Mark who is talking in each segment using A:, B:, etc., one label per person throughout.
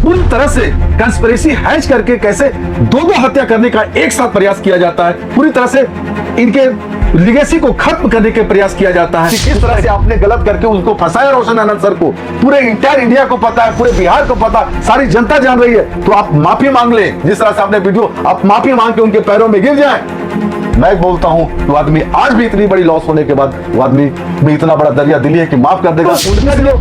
A: पूरी तरह से कंस्पिरेसी हैच करके कैसे दो हत्या करने का एक साथ प्रयास किया जाता है, पूरी तरह से इनके लिगेसी को खत्म करने के प्रयास किया जाता है। किस तरह से आपने गलत करके उसको फंसाया रोशन आनंद सर को, पूरे इंटायर इंडिया को पता है, पूरे बिहार को पता, सारी जनता जान रही है। तो आप माफी मांग ले, जिस तरह से आपने वीडियो, आप माफी मांग के उनके पैरों में गिर जाए। मैं बोलता हूं वो आदमी आज भी इतनी बड़ी लॉस होने के बाद वो आदमी में इतना बड़ा दरिया दिली है कि माफ कर देगा। उनका जो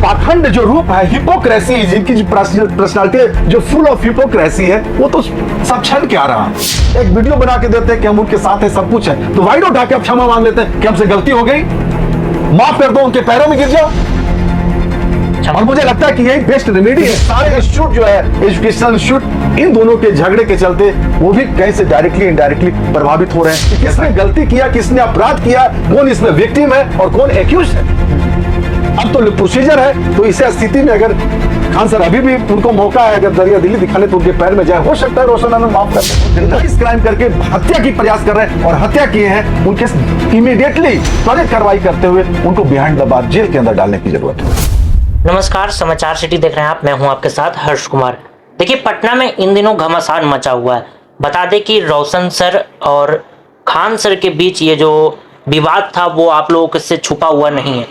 A: पाखंड जो रूप है, हिपोक्रेसी, जिनकी जो पर्सनालिटी जो फुल ऑफ हिपोक्रेसी है, वो तो सब छन के आ रहा है। एक वीडियो बना के देते हैं कि हम उनके साथ है, सब कुछ है, तो वाइड उठा के आप क्षमा मांग लेते हैं कि हमसे गलती हो गई, माफ कर दो, उनके पैरों में गिर जाओ। और मुझे लगता है कि यही बेस्ट रेमेडी है। सारे इंस्टीट्यूट जो है, एजुकेशनल इंस्टीट्यूट, इन दोनों के झगड़े के चलते वो भी कहीं से डायरेक्टली इनडायरेक्टली प्रभावित हो रहे हैं। किसने गलती किया, किसने अपराध किया, कौन इसमें विक्टिम है और कौन एक्यूज है। अब तो प्रोसीजर है, तो इस स्थिति में अगर खान सर अभी भी उनको मौका है, अगर दरिया दिल्ली दिखाने तो उनके पैर में जाए, हो सकता है रोशन आनंद माफ कर इस क्राइम करके हत्या की प्रयास कर रहे हैं और हत्या किए हैं, उनके इमीडिएटली त्वरित कार्रवाई करते हुए उनको बिहाइंड द बार जेल के अंदर डालने की जरूरत है।
B: नमस्कार, समाचार सिटी देख रहे हैं आप, मैं हूं आपके साथ हर्ष कुमार। देखिए, पटना में इन दिनों घमासान मचा हुआ है। बता दें कि रोशन सर और खान सर के बीच ये जो विवाद था वो आप लोगों से छुपा हुआ नहीं है।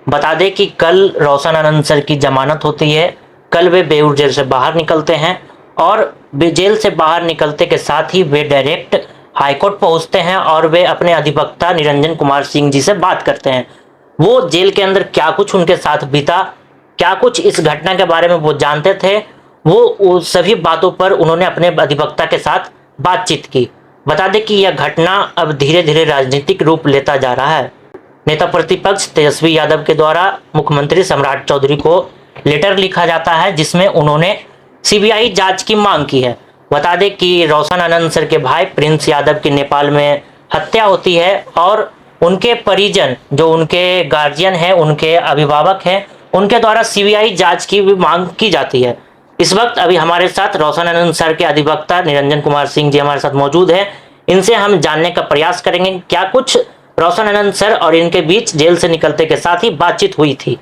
B: बता दें कि कल रोशन आनंद सर की जमानत होती है, कल वे बेऊर जेल से बाहर निकलते हैं और जेल से बाहर निकलते के साथ ही वे डायरेक्ट हाईकोर्ट पहुंचते हैं और वे अपने अधिवक्ता निरंजन कुमार सिंह जी से बात करते हैं। वो जेल के अंदर क्या कुछ उनके साथ बीता, क्या कुछ इस घटना के बारे में वो जानते थे, वो सभी बातों पर उन्होंने अपने अधिवक्ता के साथ बातचीत की। बता दें कि यह घटना अब धीरे धीरे राजनीतिक रूप लेता जा रहा है। नेता प्रतिपक्ष तेजस्वी यादव के द्वारा मुख्यमंत्री सम्राट चौधरी को लेटर लिखा जाता है, जिसमें उन्होंने सीबीआई जांच की मांग की है। बता दें कि रोशन आनंद सर के भाई प्रिंस यादव की नेपाल में हत्या होती है और उनके परिजन, जो उनके गार्जियन हैं, उनके अभिभावक हैं, उनके द्वारा सीबीआई जांच की भी मांग की जाती है। इस वक्त अभी हमारे साथ रोशन आनंद सर के अधिवक्ता निरंजन कुमार सिंह जी हमारे साथ मौजूद हैं। इनसे हम जानने का प्रयास करेंगे क्या कुछ रोशन आनंद सर और इनके बीच जेल से निकलते के साथ ही बातचीत हुई थी।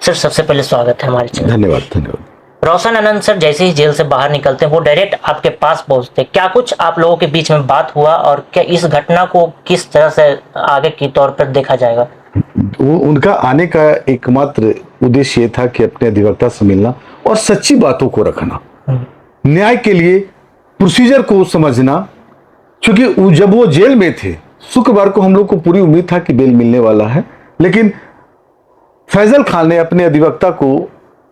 B: सर, सबसे पहले स्वागत है हमारे चैनल।
A: धन्यवाद।
B: रोशन आनंद सर जैसे ही जेल से बाहर निकलते हैं वो डायरेक्ट आपके पास पहुंचते, क्या कुछ आप लोगों के बीच में बात हुआ और क्या इस घटना को किस तरह से आगे की तौर पर देखा जाएगा?
A: वो उनका आने का एकमात्र उद्देश्य ये था कि अपने अधिवक्ता से मिलना और सच्ची बातों को रखना, न्याय के लिए प्रोसीजर को समझना। क्योंकि जब वो जेल में थे, शुक्रवार को हम लोग को पूरी उम्मीद था कि बेल मिलने वाला है, लेकिन फैजल खान ने अपने अधिवक्ता को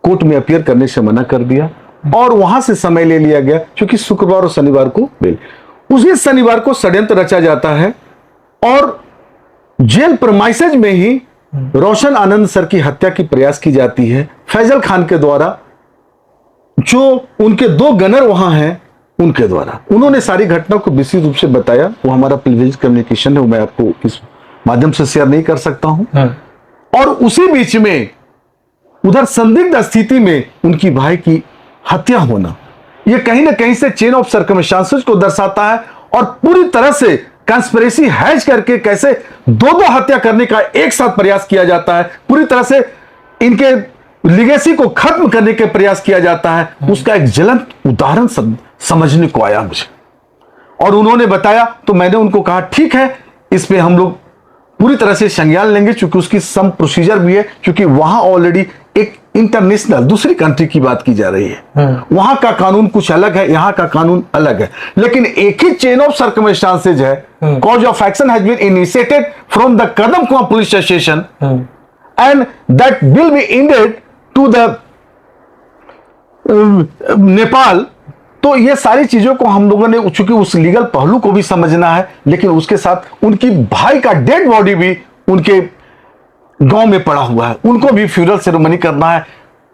A: कोर्ट में अपीयर करने से मना कर दिया और वहां से समय ले लिया गया, क्योंकि शुक्रवार और शनिवार को बेल। उसी शनिवार को षड्यंत्र रचा जाता है और जेल प्रेमाइसेज में ही रोशन आनंद सर की हत्या की प्रयास की जाती है फैजल खान के द्वारा। जो उनके दो गनर वहां हैं, उनके द्वारा उन्होंने सारी घटना को विस्तृत रूप से बताया। वो हमारा प्रिविलेज कम्युनिकेशन है, वो मैं आपको इस माध्यम से शेयर नहीं कर सकता हूं। और उसी बीच में उधर संदिग्ध स्थिति में उनकी भाई की हत्या होना, यह कहीं ना कहीं से चेन ऑफ सर्कमस्टांसेस को दर्शाता है और पूरी तरह से कंस्पिरेसी हैच करके कैसे दो हत्या करने का एक साथ प्रयास किया जाता है, पूरी तरह से इनके लिगेसी को खत्म करने के प्रयास किया जाता है। उसका एक ज्वलंत उदाहरण समझने को आया मुझे और उन्होंने बताया, तो मैंने उनको कहा ठीक है, इस पे हम लोग पूरी तरह से संज्ञान लेंगे, क्योंकि उसकी सम प्रोसीजर भी है, क्योंकि वहां ऑलरेडी एक इंटरनेशनल दूसरी कंट्री की बात की जा रही है। वहां का कानून कुछ अलग है, यहां का कानून अलग है, लेकिन एक ही चेन ऑफ सर्कमस्टांसेज है। Cause of action has been initiated from the Kadamkuan police station and that will be handed to the Nepal. तो ये सारी चीजों को हम लोगों ने, चूंकि उस लीगल पहलू को भी समझना है, लेकिन उसके साथ उनकी भाई का डेड बॉडी भी उनके गांव में पड़ा हुआ है, उनको भी फ्यूनरल सेरेमनी करना है।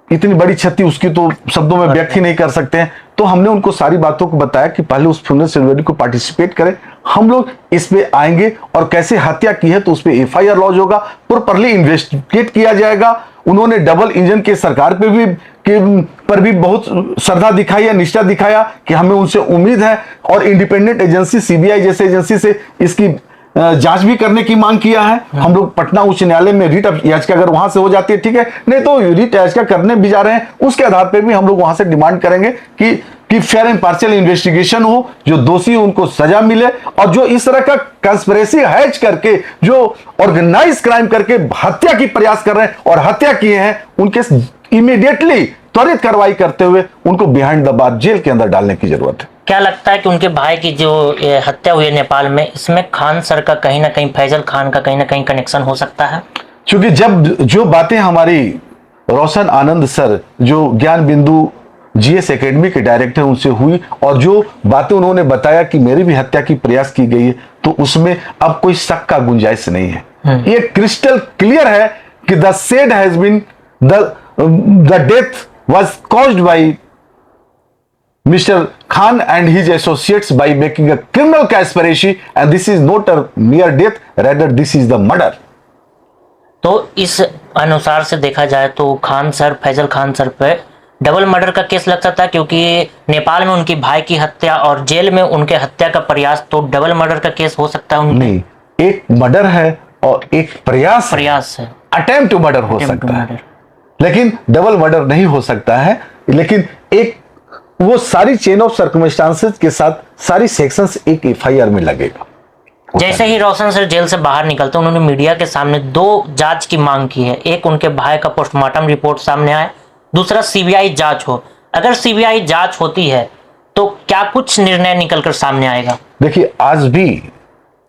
A: इतनी बड़ी क्षति उसकी तो शब्दों में व्यक्त ही नहीं कर सकते हैं। तो हमने उनको सारी बातों को बताया कि पहले उस फ्यूनरल सेरेमनी को पार्टिसिपेट करें, हम लोग इस पे आएंगे और कैसे हत्या की है तो उस पे एफआईआर लॉन्च होगा, प्रॉपर्ली इन्वेस्टिगेट किया जाएगा। उन्होंने डबल इंजन के सरकार पे भी पर भी बहुत श्रद्धा दिखाई है, निष्ठा दिखाया कि हमें उनसे उम्मीद है और इंडिपेंडेंट एजेंसी सीबीआई जैसे एजेंसी से इसकी जांच भी करने की मांग किया है। हम लोग पटना उच्च न्यायालय में रिट याचिका अगर वहां से हो जाती है ठीक है, नहीं तो रिट याचिका करने भी जा रहे हैं, उसके आधार पर भी हम लोग वहां से डिमांड करेंगे कि फेयर एंड पार्शियल इन्वेस्टिगेशन हो, जो दोषी उनको सजा मिले, और जो इस तरह का कंस्पिरेसी हैच करके जो ऑर्गेनाइज क्राइम करके हत्या की प्रयास कर रहे हैं और हत्या किए हैं, उनके इमीडिएटली त्वरित कार्रवाई करते हुए उनको बिहाइंड द बार जेल के अंदर डालने की जरूरत है।
B: क्या लगता है कि उनके भाई की जो ये हत्या हुई है नेपाल में, इसमें खान सर का कहीं ना कहीं, फैजल खान का कहीं ना कहीं कनेक्शन हो सकता है?
A: क्योंकि जब जो बातें हमारी रोशन आनंद सर जो ज्ञान बिंदु जीएस एकेडमी के डायरेक्टर उनसे हुई और जो बातें उन्होंने बताया कि मेरी भी हत्या की प्रयास की गई है, तो उसमें अब कोई शक का गुंजाइश नहीं है। ये क्रिस्टल क्लियर है कि the said has been the death was caused by mister Khan and his associates by making a criminal conspiracy and this is not a mere death, rather this is the murder.
B: तो इस अनुसार से देखा जाए तो Khan sir, Faizal Khan sir पे double murder का case लग सकता है, क्योंकि नेपाल में उनकी भाई की हत्या और जेल में उनके हत्या का प्रयास, तो डबल मर्डर का केस हो सकता है।
A: नहीं, एक मर्डर है और एक प्रयास
B: है,
A: अटेम्प्ट टू मर्डर हो सकता है, लेकिन डबल मर्डर नहीं हो सकता है। लेकिन एक वो सारी चेन ऑफ सर्कमस्टांसेस के साथ सारी सेक्शंस एक एफआईआर में लगेगा।
B: जैसे ही रोशन सर जेल से बाहर निकलते उन्होंने मीडिया के सामने 2 जांच की मांग की है। एक, उनके भाई का पोस्टमार्टम रिपोर्ट सामने आए, दूसरा सीबीआई जांच हो। अगर सीबीआई जांच होती है तो क्या कुछ निर्णय निकलकर सामने आएगा?
A: देखिए, आज भी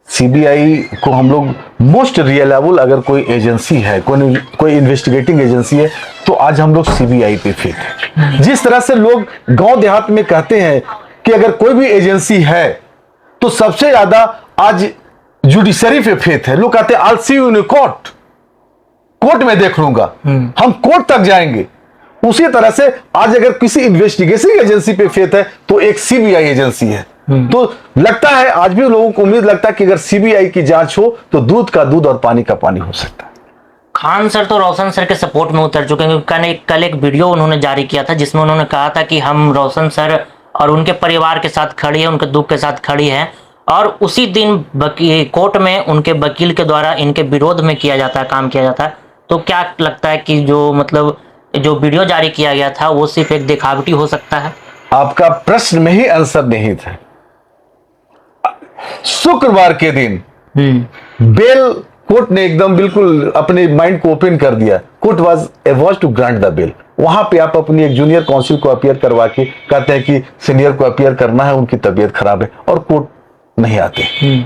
A: सीबीआई को हम लोग मोस्ट रिलायबल अगर कोई एजेंसी है, कोई इन्वेस्टिगेटिंग एजेंसी है, तो आज हम लोग सीबीआई पे फिट है। जिस तरह से लोग गांव देहात में कहते हैं कि अगर कोई भी एजेंसी है तो सबसे ज्यादा आज जुडिशरी पे फेथ है। लोग कहते हैं आई सी यू इन कोर्ट, कोर्ट में देख लूंगा, हम कोर्ट तक जाएंगे। उसी तरह से आज अगर किसी इन्वेस्टिगेशन एजेंसी पे फेथ है तो एक सीबीआई एजेंसी है। तो लगता है आज भी लोगों को उम्मीद लगता है कि अगर सीबीआई की जांच हो तो दूध का दूध और पानी का पानी हो सकता है।
B: खान सर तो रोशन सर के सपोर्ट में उतर चुके हैं, क्योंकि कल एक वीडियो उन्होंने जारी किया था जिसमें उन्होंने कहा था कि हम रोशन सर और उनके परिवार के साथ खड़ी है, उनके दुख के साथ खड़ी है, और उसी दिन कोर्ट में उनके वकील के द्वारा इनके विरोध में किया जाता है, काम किया जाता है। तो क्या लगता है कि जो मतलब जो वीडियो जारी किया गया था वो सिर्फ एक दिखावटी हो सकता है?
A: आपका प्रश्न में ही आंसर नहीं था। शुक्रवार के दिन बेल कोर्ट ने एकदम बिल्कुल अपने माइंड को ओपन कर दिया। Court was about to grant the bail. वहां पे आप अपनी एक जूनियर काउंसिल को अपीयर करवा के कहते हैं कि सीनियर को अपीयर करना है, उनकी तबीयत खराब है, और कोर्ट नहीं आते।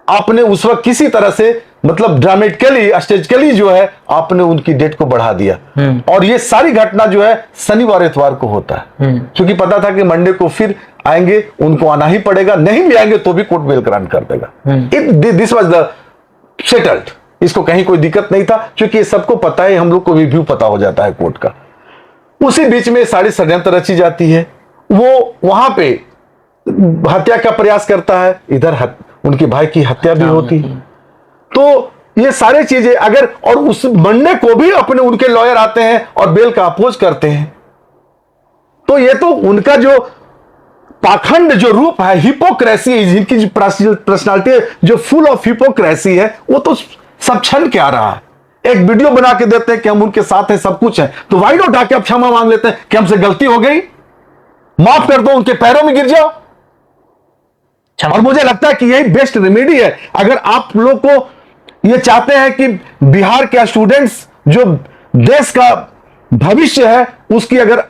A: आपने उस वक्त किसी तरह से मतलब ड्रामेटिकली, स्टेजिकली जो है आपने उनकी डेट को बढ़ा दिया, और ये सारी घटना जो है शनिवार इतवार को होता है, क्योंकि पता था कि मंडे को फिर आएंगे, उनको आना ही पड़ेगा, नहीं भी आएंगे तो भी कोर्ट बेल ग्रांट कर देगा। दिस वाज द सेटल्ड, इसको कहीं कोई दिक्कत नहीं था, क्योंकि सबको पता है, हम लोग को रिव्यू पता हो जाता है कोर्ट का। उसी बीच में सारी षड्यंत्र रची जाती है। वो वहां पे हत्या का प्रयास करता है, इधर उनके भाई की हत्या भी होती है। तो ये सारी चीजें अगर, और उस मंडे को भी अपने उनके लॉयर आते हैं और बेल का अपोज करते हैं, तो ये तो उनका जो पाखंड जो रूप है, हिपोक्रेसी, इनकी जो पर्सनालिटी जो फुल ऑफ हिपोक्रेसी है, वो तो सब छन के आ रहा है। एक वीडियो बना के देते हैं कि हम उनके साथ हैं, सब कुछ है, तो वाइड उठा के आप क्षमा मांग लेते हैं कि हमसे गलती हो गई, माफ कर दो, उनके पैरों में गिर जाओ। और मुझे लगता है कि यही बेस्ट रेमेडी है। अगर आप लोग को ये चाहते हैं कि बिहार के स्टूडेंट्स जो देश का भविष्य है उसकी अगर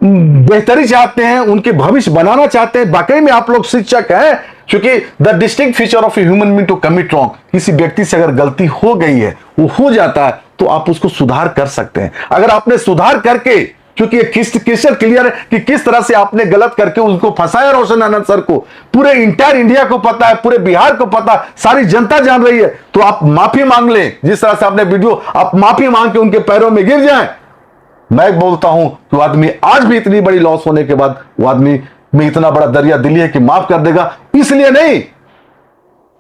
A: बेहतरी चाहते हैं, उनके भविष्य बनाना चाहते हैं, वाकई में आप लोग शिक्षक हैं, क्योंकि the distinct feature of a human being to commit wrong, किसी व्यक्ति से अगर गलती हो गई है, वो हो जाता है, तो आप उसको सुधार कर सकते हैं। अगर आपने सुधार करके, क्योंकि ये क्रिस्टल क्लियर है कि किस तरह से आपने गलत करके उनको फंसाया रोशन आनंद सर को, पूरे इंटायर इंडिया को पता है, पूरे बिहार को पता है, सारी जनता जान रही है, तो आप माफी मांग लें। जिस तरह से आपने वीडियो, आप माफी मांग के उनके पैरों में गिर जाएं। मैं बोलता हूं कि आदमी आज भी इतनी बड़ी लॉस होने के बाद वो आदमी में इतना बड़ा दरिया दिली है कि माफ कर देगा, इसलिए नहीं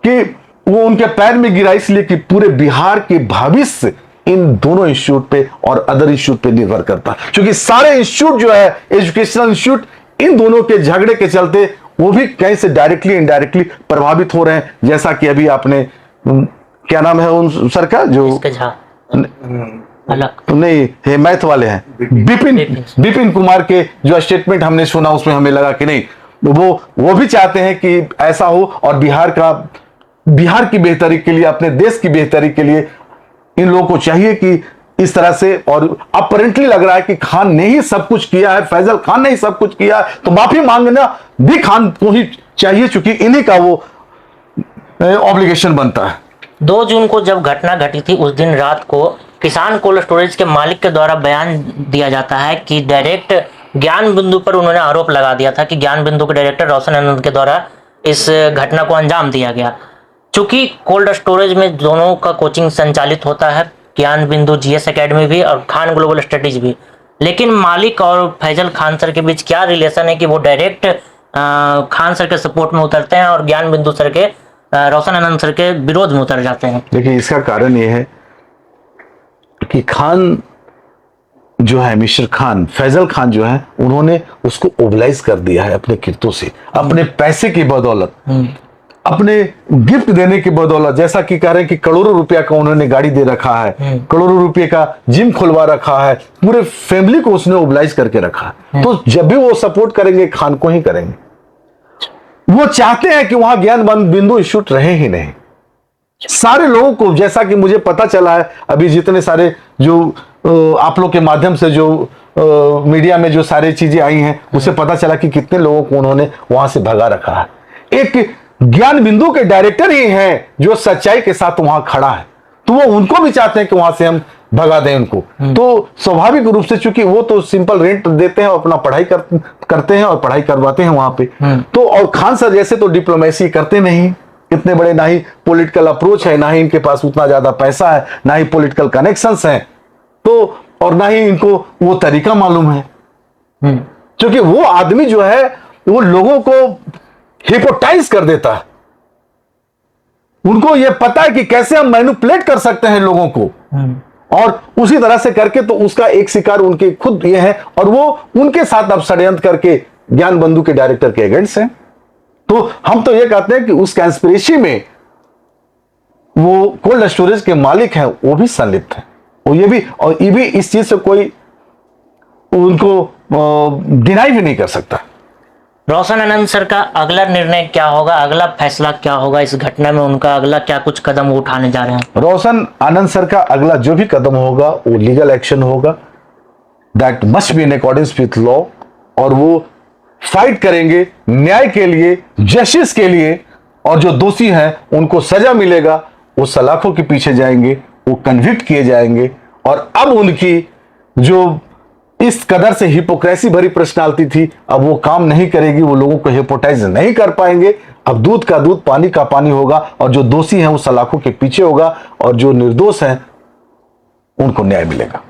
A: कि वो उनके पैर में गिरा, इसलिए कि पूरे बिहार के भविष्य इन दोनों इंस्टीट्यूट पे और अदर इंस्टीट्यूट पे निर्भर करता है, क्योंकि सारे इंस्टीट्यूट जो है, एजुकेशनल इंस्टीट्यूट, इन दोनों के झगड़े के चलते वो भी कहीं से डायरेक्टली इनडायरेक्टली प्रभावित हो रहे हैं। जैसा कि अभी आपने क्या नाम है उन सर का जो
B: इसके झा अलग
A: नहीं ये मैथ वाले हैं, बिपिन कुमार के जो स्टेटमेंट हमने सुना उसमें हमें लगा कि नहीं वो भी चाहते हैं कि ऐसा हो, और बिहार की बेहतरी के लिए, अपने देश की बेहतरी के लिए इन लोगों को चाहिए कि इस तरह से, और अपरेंटली लग रहा है कि खान ने ही सब कुछ किया है, फैजल खान ने ही सब कुछ किया है, तो माफी मांगना भी खान को ही चाहिए, चूंकि इन्हीं का वो ऑब्लिगेशन बनता है।
B: 2 जून को जब घटना घटी थी उस दिन रात को किसान कोल्ड स्टोरेज के मालिक के द्वारा बयान दिया जाता है कि डायरेक्ट ज्ञान बिंदु पर उन्होंने आरोप लगा दिया था कि ज्ञान बिंदु के डायरेक्टर रोशन आनंद के द्वारा इस घटना को अंजाम दिया गया। चूंकि कोल्ड स्टोरेज में दोनों का कोचिंग संचालित होता है, ज्ञान बिंदु जीएस एकेडमी भी और खान ग्लोबल स्टडीज भी, लेकिन मालिक और फैजल खान सर के बीच क्या रिलेशन है कि वो डायरेक्ट खान सर के सपोर्ट में उतरते हैं और ज्ञान बिंदु सर के रोशन आनंद सर के विरोध में उतर जाते हैं।
A: देखिए इसका कारण ये है कि खान जो है, मिस्टर खान, फैजल खान जो है, उन्होंने उसको ओबलाइज कर दिया है अपने किरतों से, अपने पैसे की बदौलत, अपने गिफ्ट देने की बदौलत। जैसा कि कह रहे हैं कि करोड़ों रुपया का उन्होंने गाड़ी दे रखा है, करोड़ों रुपए का जिम खुलवा रखा है, पूरे फैमिली को उसने ओबलाइज करके रखा है। तो जब भी वो सपोर्ट करेंगे खान को ही करेंगे। वो चाहते हैं कि वहां ज्ञान बिंदु इंस्टीट्यूट रहे ही नहीं। सारे लोगों को, जैसा कि मुझे पता चला है, अभी जितने सारे जो आप लोग के माध्यम से जो मीडिया में जो सारी चीजें आई हैं, उससे पता चला कि कितने लोगों को उन्होंने वहां से भगा रखा है। एक ज्ञान बिंदु के डायरेक्टर ही हैं जो सच्चाई के साथ वहां खड़ा है, तो वो उनको भी चाहते हैं कि वहां से हम भगा दें उनको। तो स्वाभाविक रूप से, चूंकि वो तो सिंपल रेंट देते हैं और अपना पढ़ाई करते हैं और पढ़ाई करवाते हैं वहां पे, तो और खान सर जैसे तो डिप्लोमेसी करते नहीं इतने बड़े, ना ही पॉलिटिकल अप्रोच है, ना ही इनके पास उतना ज्यादा पैसा है, ना ही पॉलिटिकल कनेक्शंस हैं, तो और ना ही इनको वो तरीका मालूम है। क्योंकि वो आदमी जो है वो लोगों को हिप्नोटाइज कर देता है। उनको ये पता है कि कैसे हम मैनिपुलेट कर सकते हैं लोगों को, और उसी तरह से करके तो उसका एक शिकार उनके खुद ये है, और वो उनके साथ अब षड्यंत्र करके ज्ञान बंधु के डायरेक्टर के अगेंस्ट हैं। तो हम तो ये कहते हैं कि उस कंस्पिरेसी में वो कोल्ड स्टोरेज के मालिक हैं, वो भी संलिप्त है, और ये भी इस चीज से कोई उनको डिनाई भी नहीं कर सकता।
B: रोशन आनंद सर का अगला निर्णय क्या होगा, अगला फैसला क्या होगा इस घटना में, उनका अगला क्या कुछ कदम वो उठाने जा रहे हैं?
A: रोशन आनंद सर का अगला जो भी कदम होगा वो लीगल एक्शन होगा, that must be in accordance with law, और वो फाइट करेंगे न्याय के लिए, जस्टिस के लिए, और जो दोषी हैं उनको सजा मिलेगा, वो सलाखों के पीछे जाएंगे, वो कन्विक्ट किए जाएंगे। और अब उनकी जो इस कदर से हिपोक्रेसी भरी पर्सनालिटी थी, अब वो काम नहीं करेगी, वो लोगों को हिप्नोटाइज नहीं कर पाएंगे। अब दूध का दूध पानी का पानी होगा, और जो दोषी हैं वो सलाखों के पीछे होगा, और जो निर्दोष हैं उनको न्याय मिलेगा।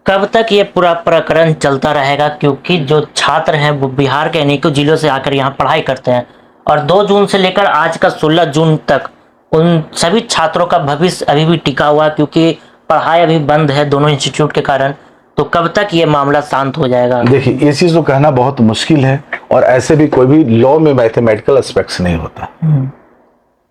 B: कब तक ये पूरा प्रकरण चलता रहेगा? क्योंकि जो छात्र हैं वो बिहार के अनेकों जिलों से आकर यहाँ पढ़ाई करते हैं, और 2 जून से लेकर आज का 16 जून तक उन सभी छात्रों का भविष्य अभी भी टिका हुआ है, क्योंकि पढ़ाई अभी बंद है दोनों इंस्टीट्यूट के कारण। तो कब तक ये मामला शांत हो जाएगा?
A: देखिए ये चीज तो कहना बहुत मुश्किल है, और ऐसे भी कोई भी लॉ में मैथमेटिकल एस्पेक्ट्स नहीं होता।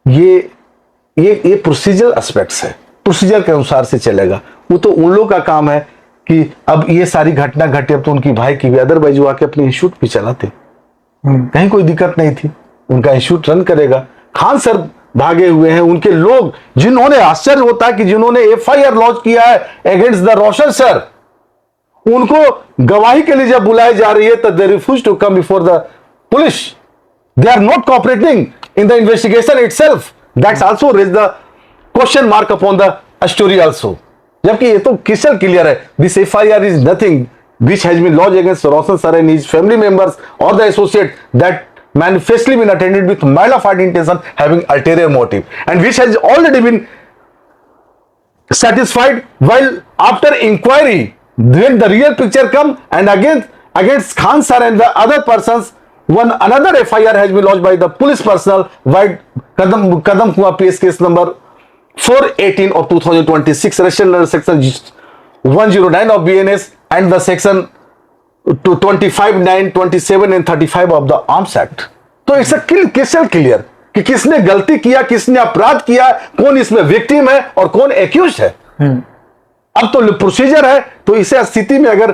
A: ये प्रोसीजर एस्पेक्ट्स है, प्रोसीजर के अनुसार से चलेगा। वो तो उन लोगों का काम है कि अब ये सारी घटना घटी, अब तो उनकी भाई की भी, अदरवाइज वो आके अपने इंस्टीट्यूट भी चलाते, कहीं कोई दिक्कत नहीं थी, उनका इंस्टीट्यूट रन करेगा। खान सर भागे हुए हैं, उनके लोग जिन्होंने, आश्चर्य होता है कि जिन्होंने एफआईआर लॉन्च किया है अगेंस्ट द रोशन सर, उनको गवाही के लिए जब बुलाई जा रही है तो they refuse to come before the police, they are not cooperating in the investigation itself, that's also raise the question mark upon the story also. जबकि ये तो क्रिस्टल क्लियर है, this FIR is nothing which has been lodged against Roshan sir and his family members or the associate that manifestly been attended with malafide intention, having ulterior motive, and which has already been satisfied while after inquiry, when the real picture come, and against Khan sir and the other persons, another FIR has been lodged by the police personnel by Kadam Kuwa PS case number 418 of 2026, registered under section 109 of BNS and the section 25, 9, 27 and 35 of the Arms Act. तो it's crystal clear कि किसने गलती किया, किसने अपराध किया, कौन इसमें विक्टिम है और कौन एक्यूज है। अब तो प्रोसीजर है। तो इस स्थिति में अगर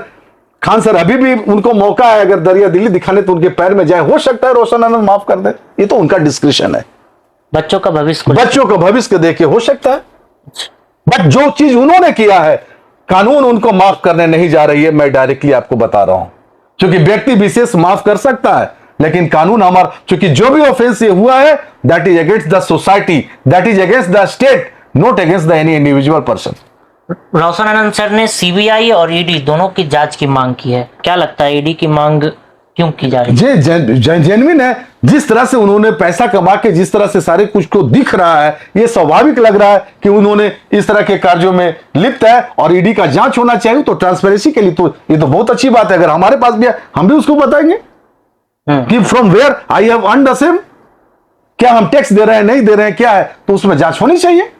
A: खान सर अभी भी उनको मौका है अगर दरिया दिल्ली दिखाने तो उनके पैर में जाए, हो सकता है रोशन आनंद माफ कर दे, ये तो उनका डिस्क्रिप्शन है।
B: बच्चों का भविष्य
A: देख के हो सकता है। बट जो चीज उन्होंने किया है कानून उनको माफ करने नहीं जा रही है। मैं डायरेक्टली आपको बता रहा हूं, क्योंकि व्यक्ति विशेष माफ कर सकता है लेकिन कानून हमारा, क्योंकि जो भी ऑफेंस ये हुआ है that is against the society, that is against the state, not against the any individual person.
B: Roshan Anand sir ने सीबीआई और ईडी दोनों की जांच की मांग की है। क्या लगता है ईडी की मांग क्यों की जा रही है?
A: जेन्युइन है। जिस तरह से उन्होंने पैसा कमा के जिस तरह से सारे कुछ को दिख रहा है, ये स्वाभाविक लग रहा है कि उन्होंने इस तरह के कार्यों में लिप्त है और ईडी का जांच होना चाहिए। तो ट्रांसपेरेंसी के लिए तो ये तो बहुत अच्छी बात है। अगर हमारे पास भी है हम भी उसको बताएंगे कि from where I have earned the same, क्या हम टैक्स दे रहे हैं, नहीं दे रहे हैं, क्या है, तो उसमें जांच होनी चाहिए।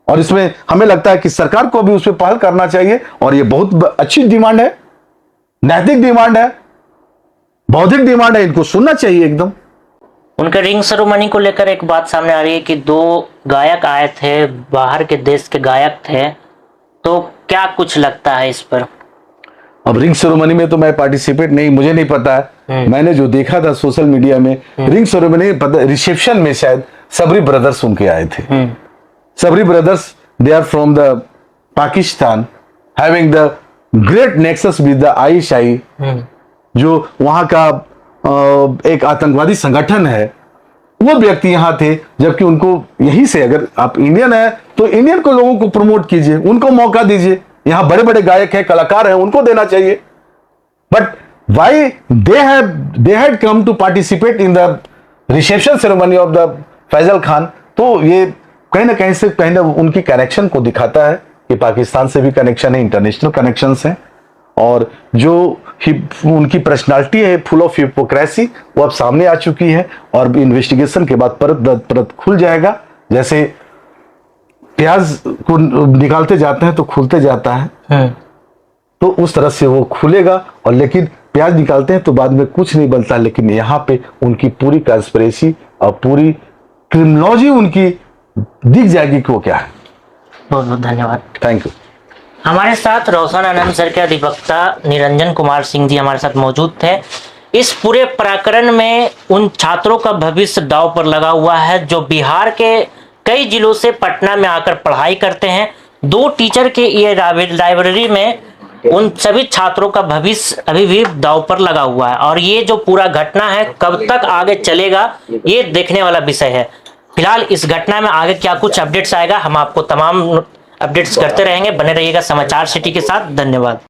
A: और इसमें हमें लगता है कि सरकार को भी उस पर पहल करना चाहिए और ये बहुत अच्छी डिमांड है, नैतिक डिमांड है, बौद्धिक डिमांड है, इनको सुनना चाहिए एकदम।
B: उनके रिंग सेरेमनी को लेकर एक बात सामने आ रही है कि 2 गायक आए थे, बाहर के देश के गायक थे, तो क्या कुछ लगता है इस पर?
A: अब रिंग सेरेमनी में तो मैं पार्टिसिपेट नहीं, मुझे नहीं पता है। मैंने जो देखा था सोशल मीडिया में रिंग सेरेमनी, रिसेप्शन में शायद सबरी ब्रदर्स उनके आए थे। Sabri brothers, they are from the Pakistan, having the great nexus with the ISI, जो वहां का एक आतंकवादी संगठन है। वो व्यक्ति यहां थे, जबकि उनको यहीं से, अगर आप इंडियन है तो इंडियन को लोगों को प्रमोट कीजिए, उनको मौका दीजिए। यहाँ बड़े बड़े गायक हैं, कलाकार हैं, उनको देना चाहिए। But why they had come to participate in the reception ceremony of the Faisal Khan, तो ये कहीं ना कहीं से कहीं उनकी कनेक्शन को दिखाता है कि पाकिस्तान से भी कनेक्शन है, इंटरनेशनल कनेक्शंस हैं। और जो उनकी पर्सनालिटी है फुल ऑफ हिपोक्रेसी, वो अब सामने आ चुकी है और इन्वेस्टिगेशन के बाद परत दर परत खुल जाएगा। जैसे प्याज को निकालते जाते हैं तो खुलते जाता है, तो उस तरह से वो खुलेगा। और लेकिन प्याज निकालते हैं तो बाद में कुछ नहीं बनता, लेकिन यहाँ पे उनकी पूरी कंस्पिरेसी और पूरी क्रिमिनोलॉजी उनकी दिख जाएगी कि वो क्या है।
B: बहुत बहुत धन्यवाद,
A: थैंक यू।
B: हमारे साथ रोशन आनंद सर के अधिवक्ता निरंजन कुमार सिंह जी हमारे साथ मौजूद थे। इस पूरे प्रकरण में उन छात्रों का भविष्य दांव पर लगा हुआ है जो बिहार के कई जिलों से पटना में आकर पढ़ाई करते हैं। 2 टीचर के ये लाइब्रेरी में उन सभी छात्रों का भविष्य अभी भी दांव पर लगा हुआ है और ये जो पूरा घटना है कब तक आगे चलेगा ये देखने वाला विषय है। फिलहाल इस घटना में आगे क्या कुछ अपडेट्स आएगा, हम आपको तमाम अपडेट्स करते रहेंगे। बने रहिएगा समाचार सिटी के साथ। धन्यवाद।